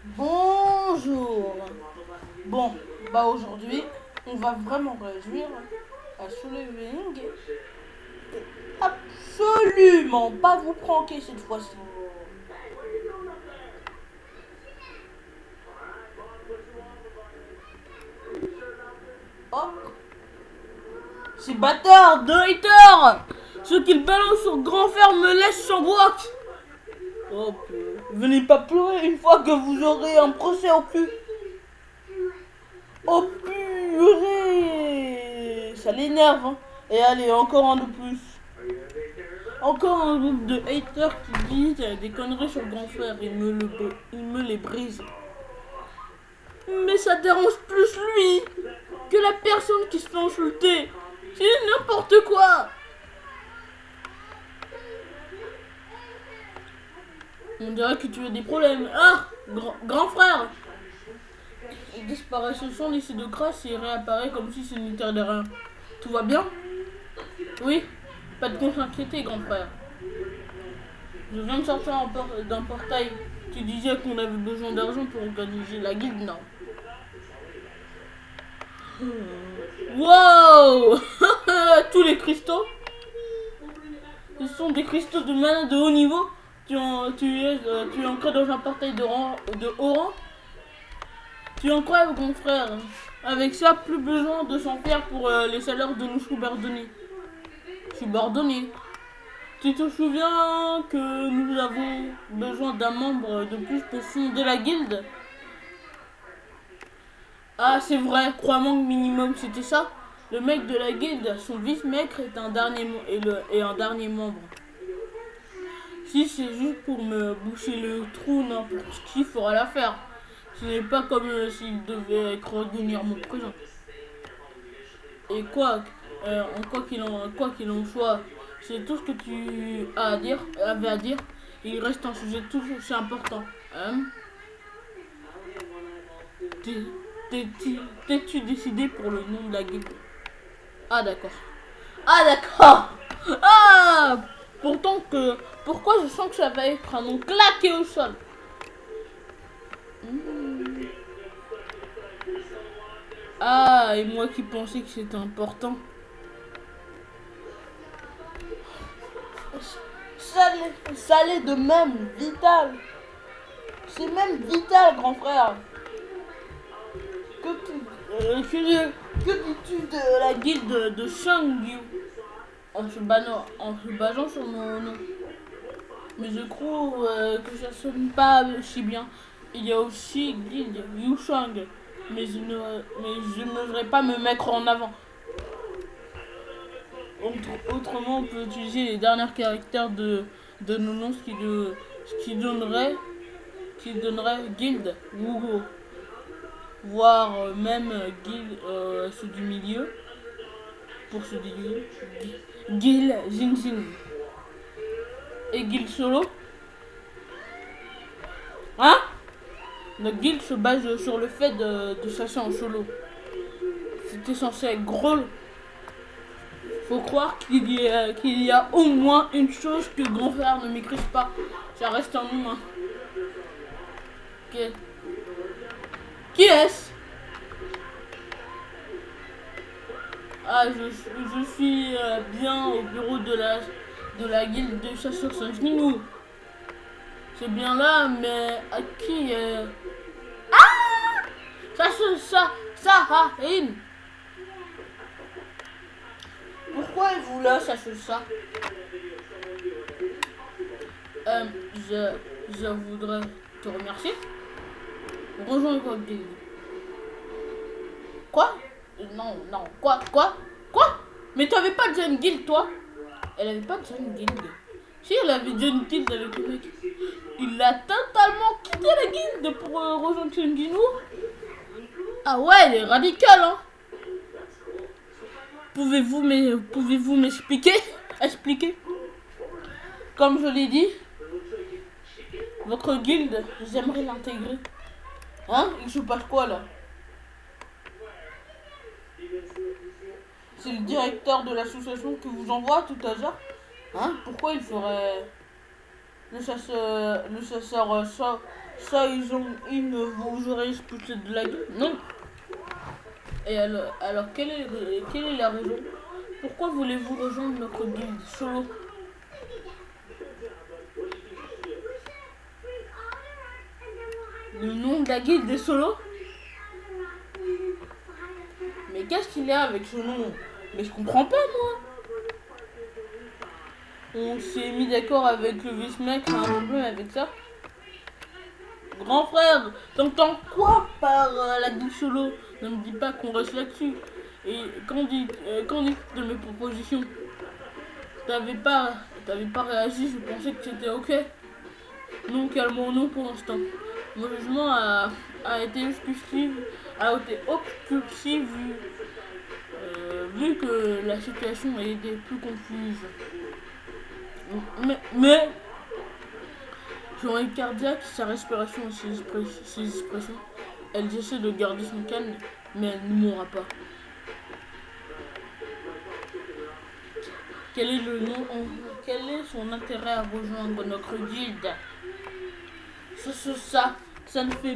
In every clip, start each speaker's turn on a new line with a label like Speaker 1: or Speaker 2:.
Speaker 1: Bonjour. Bon, bah aujourd'hui, on va vraiment réduire à Souleving et absolument pas vous pranker cette fois-ci. Oh, ces bâtards de haters, ceux qui balancent sur grand fer me laissent sans voix. Oh, venez pas pleurer une fois que vous aurez un procès au cul. Oh purée, ça l'énerve, hein. Et allez, encore un de plus. Encore un groupe de haters qui disent des conneries sur le grand frère. Il me les brise. Mais ça dérange plus lui que la personne qui se fait insulter. C'est n'importe quoi. On dirait que tu as des problèmes. Ah, grand frère. Il disparaît ce son lycée de crasse et il réapparaît comme si ce n'était de rien. Tout va bien? Oui. Pas de quoi s'inquiéter, grand frère. Je viens de sortir d'un portail. Tu disais qu'on avait besoin d'argent pour organiser la guilde, non? Wow. Tous les cristaux? Ce sont des cristaux de mana de haut niveau. Tu es ancré dans un portail de haut rang. Tu es incroyable, grand frère. Avec ça, plus besoin de s'en faire pour les salaires de nos subordonnés. Subordonnés. Tu te souviens que nous avons besoin d'un membre de plus pour fonder la guilde? Ah, c'est vrai, crois-moi minimum, c'était ça. Le mec de la guilde, son vice-maître est un dernier membre. Si c'est juste pour me boucher le trou, n'importe qui fera l'affaire. Ce n'est pas comme s'il devait régulièrement présent. Et quoi qu'il en soit, c'est tout ce que tu avais à dire. Il reste un sujet tout aussi important. Hein? T'es-tu décidé pour le nom de la guilde? Ah d'accord. Ah d'accord. Ah, pourquoi je sens que ça va être un nom claqué au sol. Ah, et moi qui pensais que c'était important. Ça l'est de même, vital. C'est même vital, grand frère. Que dis-tu de la guilde de Shangyu en se basant sur mon nom? Mais je trouve que ça sonne pas si bien. Il y a aussi guilde Yushang, mais je n'oserais pas me mettre en avant. Autrement, on peut utiliser les derniers caractères de nos noms, ce qui donnerait guild Wugo, voire même guild ceux du milieu, pour ceux du milieu, guild Jinjin et guild solo. Hein? Notre guild se base sur le fait de chasser en solo. C'était censé être gros. Faut croire qu'il y a au moins une chose que grand frère ne maîtrise pas. Ça reste un humain. Qui est-ce? Ah, je suis bien au bureau de la guilde de chasseurs Saint-Genou. C'est bien là, mais à qui Sahain. Pourquoi êtes-vous là, ça? Je voudrais te remercier. Rejoins quoi, guilde. Quoi? Non, quoi? Mais tu avais pas déjà une guilde, toi? Elle avait pas déjà une guilde. Si, elle avait déjà une guilde avec le mec. Il a totalement quitté la guilde pour rejoindre Shanginu. Ah ouais, elle est radicale, hein. Pouvez-vous m'expliquer? Expliquer? Comme je l'ai dit, votre guilde, j'aimerais l'intégrer. Hein? Il se passe quoi là? C'est le directeur de l'association qui vous envoie tout hasard? Hein? Pourquoi il ferait... le chasseur ça ils ne vous auraient expulsé de la gueule? Non. Et alors quelle est la raison? Pourquoi voulez-vous rejoindre notre guilde solo? Le nom de la guilde est Solo? Mais qu'est-ce qu'il y a avec ce nom? Mais je comprends pas, moi. On s'est mis d'accord avec le vice-mec, un problème avec ça. Grand frère, t'entends quoi par la guilde Solo? Ne me dis pas qu'on reste là-dessus. Et qu'en dites de mes propositions? T'avais pas réagi, je pensais que c'était ok. Non, calmons-nous pour l'instant. Mon jugement a été obscurci vu que la situation était plus confuse. Mais son rythme cardiaque, sa respiration et ses expressions, elle essaie de garder son calme, mais elle ne mourra pas. Quel est son intérêt à rejoindre notre guilde? Ça ne fait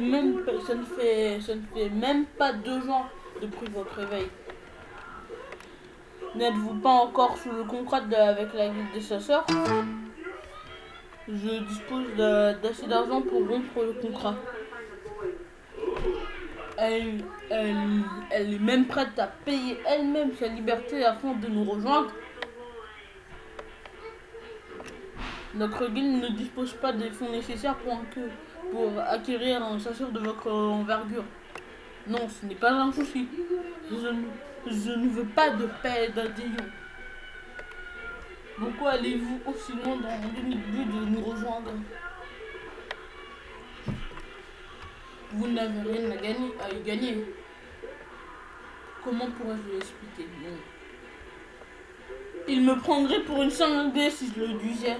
Speaker 1: même pas 2 ans depuis votre réveil. N'êtes-vous pas encore sous le contrat avec la guilde des chasseurs? Je dispose d'assez d'argent pour rompre le contrat. Elle est même prête à payer elle-même sa liberté afin de nous rejoindre. Notre guilde ne dispose pas des fonds nécessaires pour acquérir un chasseur de votre envergure. Non, ce n'est pas un souci. Je ne veux pas de paix d'adhésion. Pourquoi allez-vous aussi loin dans l'unique but de nous rejoindre? Vous n'avez rien à y gagner. Comment pourrais-je l'expliquer? Non. Il me prendrait pour une cinglée si je lui disais.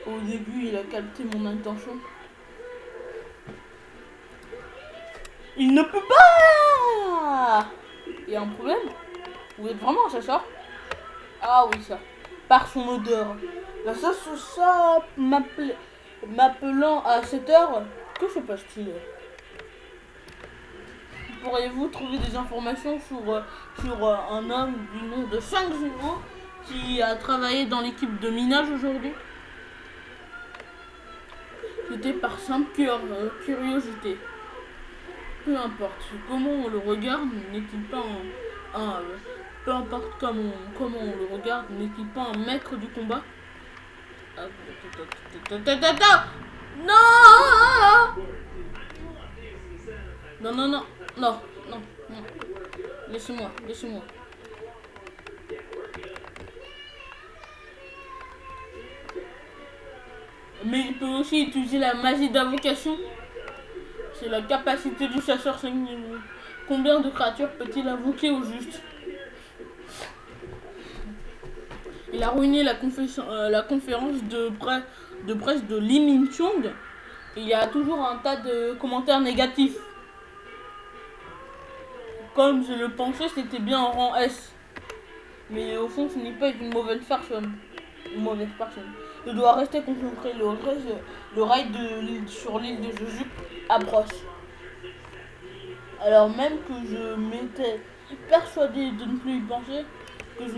Speaker 1: Au début, il a capté mon intention. Il ne peut pas! Il y a un problème? Vous êtes vraiment un chasseur? Ah oui, ça. Par son odeur. La chasse m'appelant à cette heure, que se passe-t-il? Pourriez-vous trouver des informations sur un homme du nom de Shang Zhuo qui a travaillé dans l'équipe de minage aujourd'hui? C'était par simple curiosité. Peu importe comment on le regarde, n'est-il pas peu importe comment on le regarde, n'est-il pas un maître du combat? Non! Non. Laissez-moi. Mais il peut aussi utiliser la magie d'invocation. C'est la capacité du chasseur sanguineux. Combien de créatures peut-il invoquer au juste? Il a ruiné la conférence de presse de Li Minchong. Il y a toujours un tas de commentaires négatifs. Comme je le pensais, c'était bien en rang S. Mais au fond, ce n'est pas une mauvaise personne. Je dois rester concentré. Le raid sur l'île de Jeju approche. Alors même que je m'étais persuadé de ne plus y penser, que je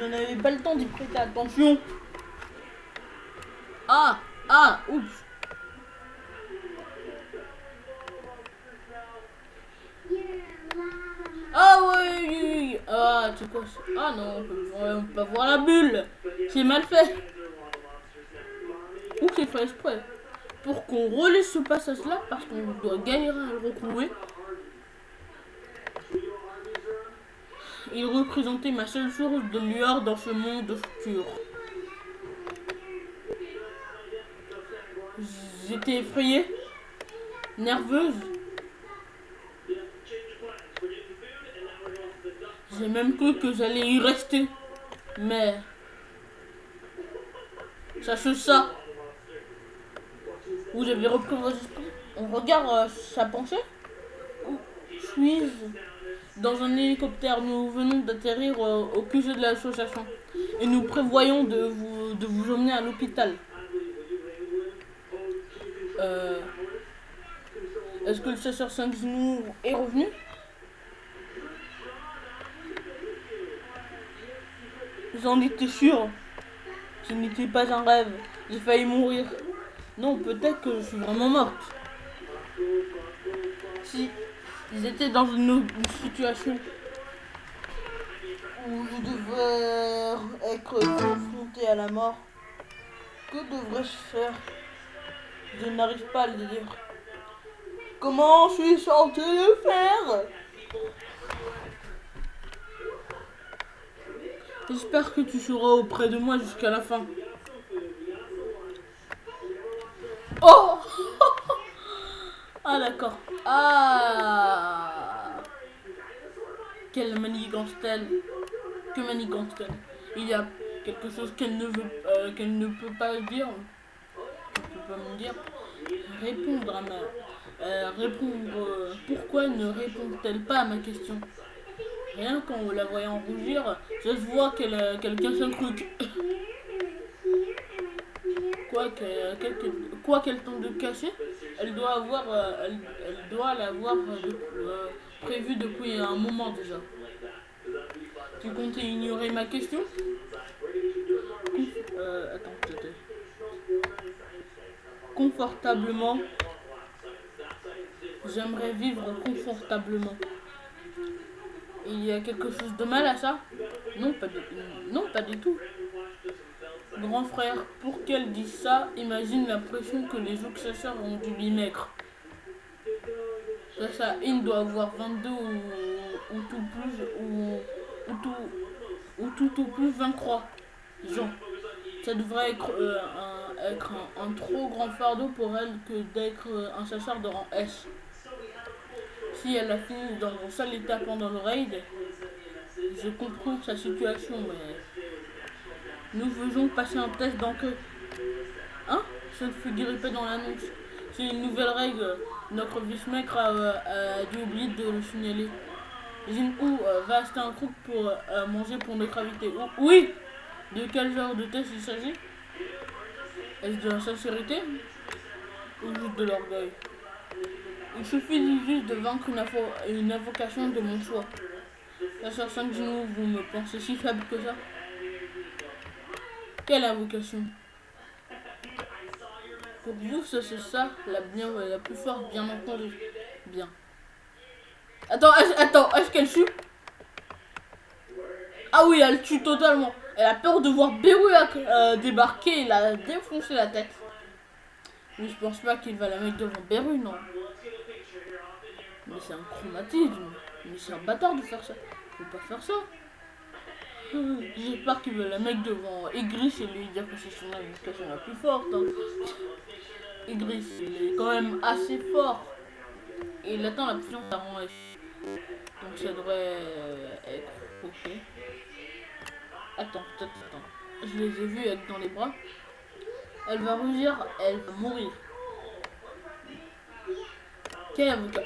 Speaker 1: n'avais pas le temps d'y prêter attention. Oups. Ah oui. Ah, c'est quoi ça? Ah non, on peut pas voir la bulle. C'est mal fait. Ou c'est fait exprès. Pour qu'on relise ce passage-là, parce qu'on doit galérer à le retrouver. Il représentait ma seule source de lueur dans ce monde obscur. J'étais effrayée, nerveuse. J'ai même cru que j'allais y rester. Mais sache ça. Vous avez repris vos esprits. On regarde sa pensée. Où suis-je? Dans un hélicoptère, nous venons d'atterrir au QG de l'association. et nous prévoyons de vous emmener à l'hôpital. Est-ce que le chasseur 5 genoux est revenu? J'en étais sûr. Ce n'était pas un rêve. J'ai failli mourir. Non, peut-être que je suis vraiment morte. Si ils étaient dans une situation où ils devaient être confrontés à la mort, que devrais-je faire? Je n'arrive pas à le dire. Comment je suis censé le faire? J'espère que tu seras auprès de moi jusqu'à la fin. Oh! Ah d'accord. Ah! Quelle manigance-t-elle? Que manigance-t-elle? Il y a quelque chose qu'elle ne peut pas dire. Elle ne peut pas me dire. Répondre à ma... pourquoi ne répond-elle pas à ma question? Rien qu'en la voyant rougir, je vois qu'elle casse un truc. Quoi qu'elle tente de cacher, elle doit l'avoir prévu depuis un moment déjà. Tu comptais ignorer ma question? Attends, peut-être. Confortablement. J'aimerais vivre confortablement. Il y a quelque chose de mal à ça? Non, pas du tout. Grand frère, pour qu'elle dise ça, imagine la pression que les autres chasseurs ont dû lui mettre. Ça, il doit avoir 22 ou tout au plus 23 gens. Ça devrait être un trop grand fardeau pour elle que d'être un chasseur de rang S. Si elle a fini dans un sale état pendant le raid, je comprends sa situation, mais nous faisons passer un test d'enquête. Hein? Ça ne figurait pas dans l'annonce. C'est une nouvelle règle. Notre vice-maître a dû oublier de le signaler. Jin-Woo va acheter un truc pour manger pour notre invité. Oui! De quel genre de test il s'agit? Est-ce de la sincérité? Ou juste de l'orgueil? Il suffit juste de vaincre une invocation de mon choix. La sœur 5 genoux, vous me pensez si faible que ça? Quelle invocation? Pour vous, c'est ça, la plus forte, bien entendu. Bien. Attends, est-ce qu'elle tue? Ah oui, elle tue totalement. Elle a peur de voir Beru débarquer et la défoncer la tête. Mais je pense pas qu'il va la mettre devant Beru, non. Mais c'est un chromatisme. Mais c'est un bâtard de faire ça. Il faut pas faire ça. J'espère qu'il va la mettre devant Igris et lui dire que c'est son invocation la plus forte. Hein. Igris, il est quand même assez fort. Et il attend la puissance à rang F. Donc ça devrait être ok. Attends. Je les ai vus être dans les bras. Elle va rougir, elle va mourir. Quel avocat?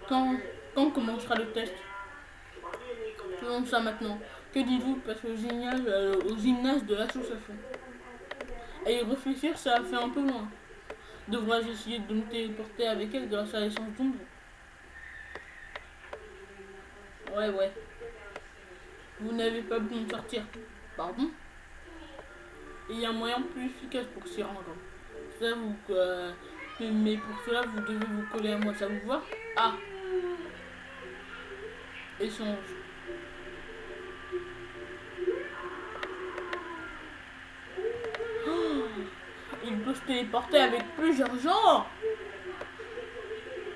Speaker 1: Quand commencera le test? Faisons ça maintenant. Que dites-vous? Parce au gymnase de l'association. Et y réfléchir, ça a fait un peu loin. Devrais-je essayer de me téléporter avec elle grâce à l'essence d'ombre? Ouais. Vous n'avez pas pu me sortir. Pardon? Il y a un moyen plus efficace pour s'y rendre. Mais pour cela, vous devez vous coller à moi. Ça vous va? Ah! Échange. Oh, il peut se téléporter avec plusieurs gens.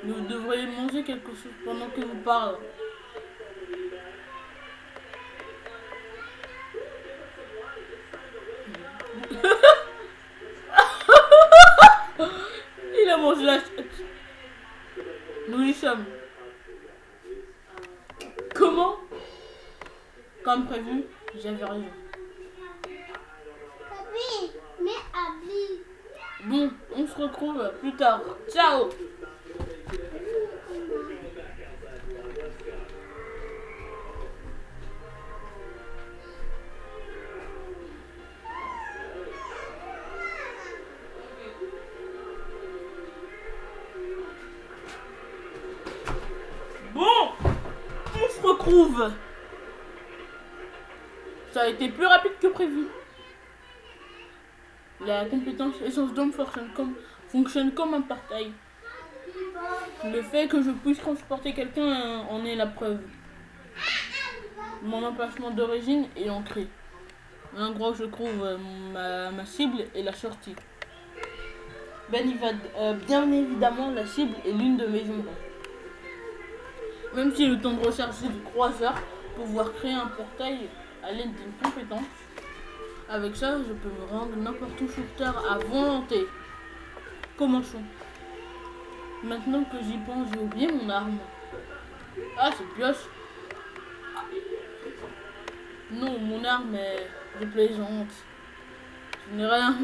Speaker 1: Vous devriez manger quelque chose pendant que vous parlez. Il a mangé la tête. Nous y sommes. Comment? Comme prévu, j'avais raison. Bon, on se retrouve plus tard. Ciao! trouve. Ça a été plus rapide que prévu. La compétence essence d'homme fonctionne comme un portail. Le fait que je puisse transporter quelqu'un en est la preuve. Mon emplacement d'origine est ancré. L'endroit où je trouve ma cible est la sortie. Bien évidemment, la cible est l'une de mes ombres. Même si le temps de recherche est de 3 heures pour pouvoir créer un portail à l'aide d'une compétence, avec ça, je peux me rendre n'importe où sur Terre à volonté. Commençons. Maintenant que j'y pense, j'ai oublié mon arme. Ah, c'est pioche. Non, mon arme est... Je plaisante. Je n'ai rien.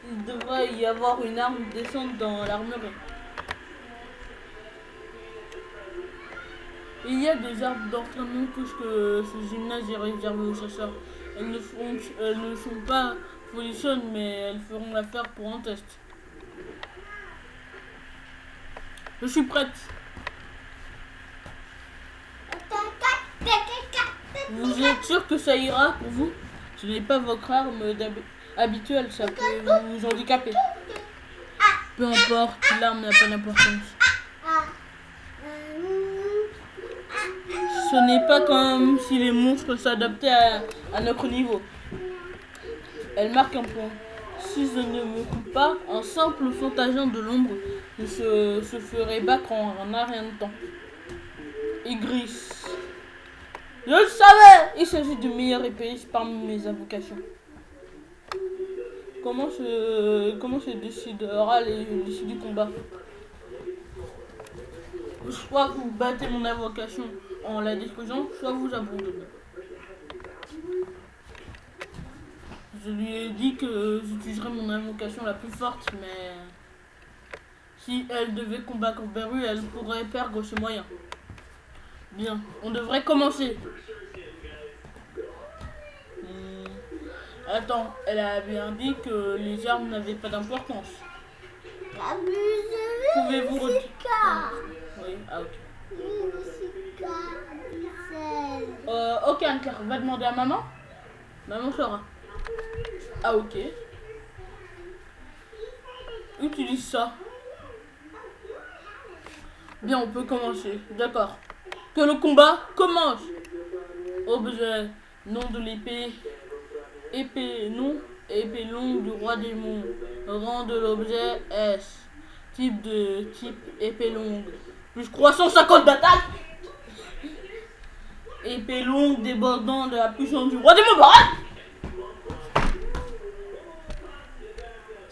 Speaker 1: Il devrait y avoir une arme décente dans l'armurerie. Il y a des armes d'entraînement que ce gymnase est réservé aux chasseurs. Elles ne sont pas folichonnes, mais elles feront l'affaire pour un test. Je suis prête. Vous êtes sûr que ça ira pour vous? Ce n'est pas votre arme habituelle, ça peut vous handicaper. Peu importe, l'arme n'a pas d'importance. Ce n'est pas comme si les monstres s'adaptaient à notre niveau. Elle marque un point. Si je ne me coupe pas, un simple fantassin de l'ombre se ferait battre en un rien de temps. Igris. Je le savais! Il s'agit du meilleur épéiste parmi mes invocations. Comment se décidera l'issue du combat? Soit vous battez mon invocation en la détruisant, soit vous abandonnez. Je lui ai dit que j'utiliserais mon invocation la plus forte, mais si elle devait combattre Beru, elle pourrait perdre ses moyens. Bien, on devrait commencer. Attends, elle a bien dit que les armes n'avaient pas d'importance. Pouvez-vous retirer? Oui, ah ok. Ok, Anne-Claire, va demander à maman. Maman saura. Ah ok. Utilise ça. Bien, on peut commencer. D'accord. Que le combat commence. Objet. Nom de l'épée. Épée longue du roi démon. Rang de l'objet S. Type épée longue. Plus 350 d'attaque. Épée longue débordant de la puissance du roi démon.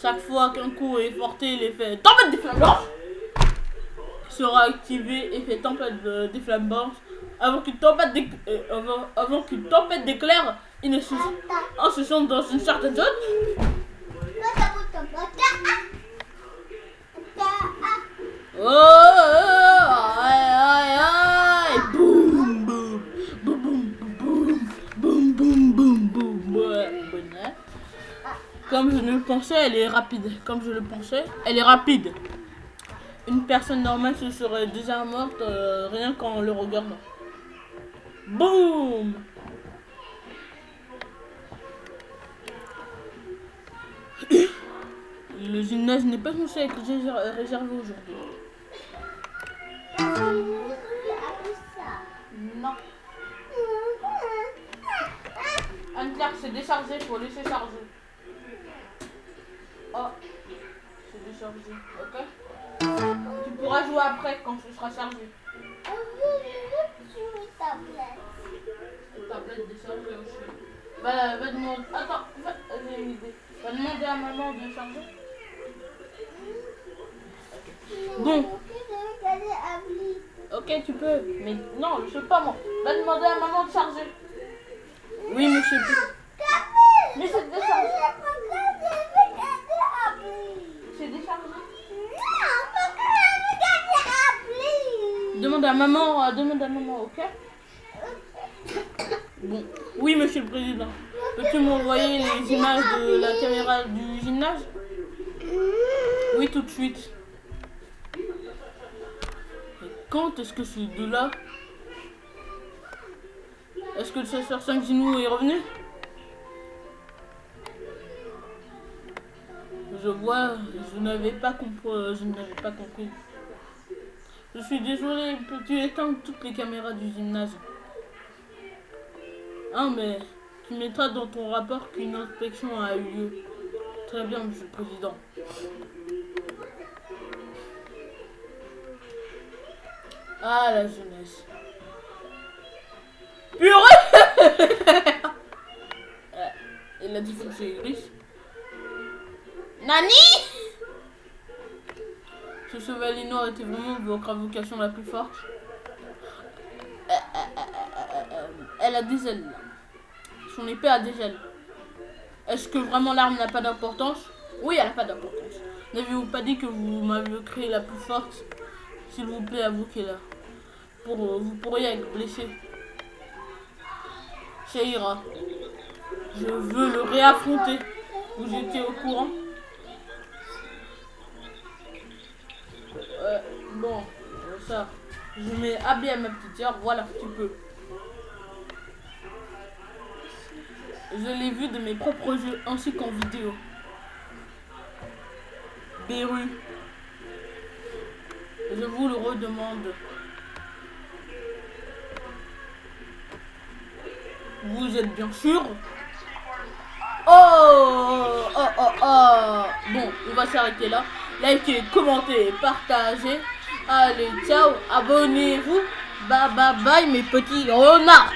Speaker 1: Chaque fois qu'un coup est porté, l'effet tempête des flammes blanches sera activé. Effet tempête des flammes blanches avant qu'une tempête d'éclairs en se sente dans une certaine zone. Boum boum boum boum boum boum boum boum. Comme je le pensais, elle est rapide. Une personne normale se serait déjà morte rien qu'en le regardant. Boum. Le gymnase n'est pas censé être réservé aujourd'hui. Non. Anne-Claire, c'est déchargé, faut laisser charger. Oh, c'est déchargé, ok? Tu pourras jouer après quand ce sera chargé. Tablette déchargée aussi. Va demander. Attends, j'ai une idée. Va demander à maman de charger. Bon. Ok, tu peux. Mais non, je sais pas moi. Va demander à maman de charger. Oui, mais je sais plus. Mais c'est déchargé. C'est déchargé. Demande à maman, ok? Bon, oui, monsieur le président. Peux-tu m'envoyer les images de la caméra du gymnase? Oui, tout de suite. Et quand est-ce que c'est de là? Est-ce que le chasseur 5 Zinou est revenu? Je vois, je n'avais pas compris. Je suis désolé, peux-tu éteindre toutes les caméras du gymnase? Ah, mais tu mettras dans ton rapport qu'une inspection a eu lieu. Très bien, monsieur le président. Ah, la jeunesse. Purée. Il a dit faut que j'ai glisse. Nani? Ce chevalier noir était vraiment votre invocation la plus forte. Elle a des ailes. Son épée a des ailes. Est-ce que vraiment l'arme n'a pas d'importance? Oui, elle n'a pas d'importance. N'avez-vous pas dit que vous m'avez créé la plus forte? S'il vous plaît, avouez là. Vous pourriez être blessé. Shaira, je veux le réaffronter. Vous étiez au courant? Bon, ça. Je mets habillé à ma petite sœur, voilà, tu peux. Je l'ai vu de mes propres yeux ainsi qu'en vidéo. Beru, je vous le redemande. Vous êtes bien sûr? Oh. Bon, on va s'arrêter là. Likez, commentez, partagez. Allez, ciao, abonnez-vous. Bye bye bye mes petits renards.